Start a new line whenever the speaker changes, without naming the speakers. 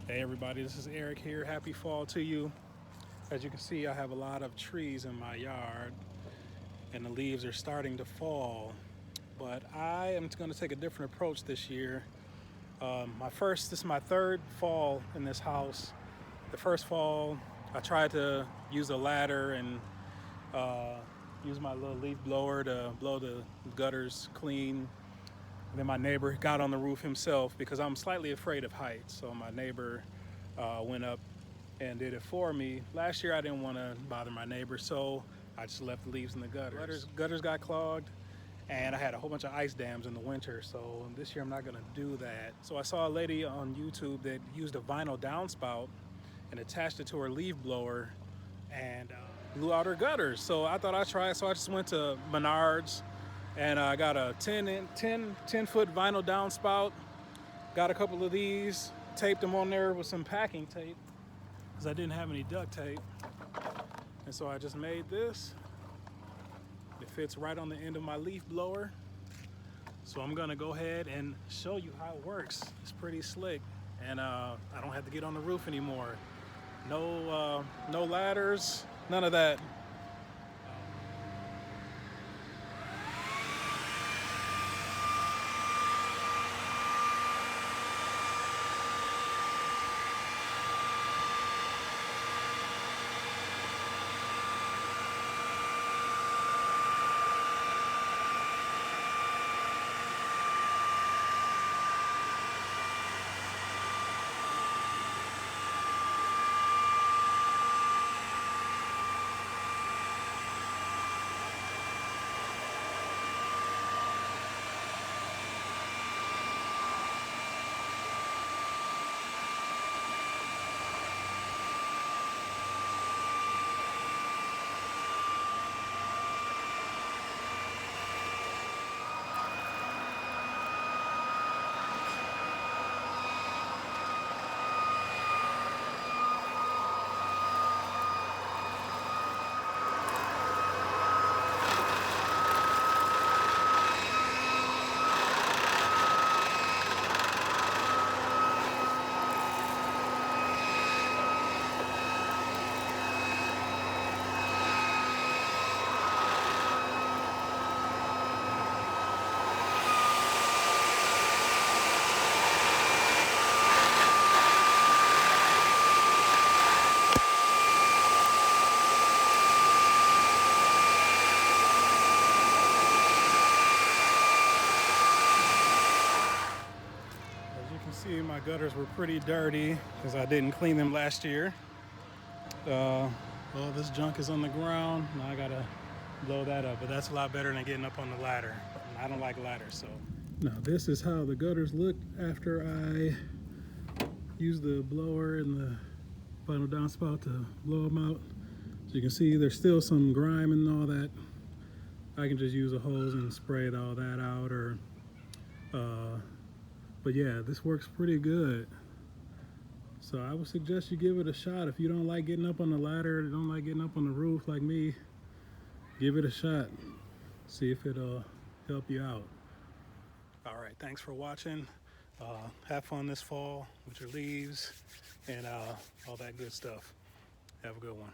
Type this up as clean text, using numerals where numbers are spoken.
Hey everybody, this is Eric here. Happy fall to you. As you can see, I have a lot of trees in my yard and the leaves are starting to fall. But I am going to take a different approach this year. This is my third fall in this house. The first fall, I tried to use a ladder and use my little leaf blower to blow the gutters clean. And then my neighbor got on the roof himself because I'm slightly afraid of heights. So my neighbor went up and did it for me. Last year I didn't want to bother my neighbor, so I just left the leaves in the gutters. Gutters got clogged, and I had a whole bunch of ice dams in the winter, so this year I'm not gonna do that. So I saw a lady on YouTube that used a vinyl downspout and attached it to her leaf blower and blew out her gutters. So I thought I'd try it, so I just went to Menards and I got a 10-foot vinyl downspout, got a couple of these, taped them on there with some packing tape because I didn't have any duct tape. And so I just made this. It fits right on the end of my leaf blower. So I'm gonna go ahead and show you how it works. It's pretty slick, and I don't have to get on the roof anymore. No ladders, none of that. As you can see, my gutters were pretty dirty because I didn't clean them last year. All this junk is on the ground. Now I gotta blow that up, but that's a lot better than getting up on the ladder. And I don't like ladders, so. Now this is how the gutters look after I use the blower and the vinyl downspout to blow them out. So you can see there's still some grime and all that. I can just use a hose and spray all that out, or but yeah, this works pretty good. So I would suggest you give it a shot. If you don't like getting up on the ladder, don't like getting up on the roof like me, give it a shot. See if it'll help you out. All right, thanks for watching. Have fun this fall with your leaves and all that good stuff. Have a good one.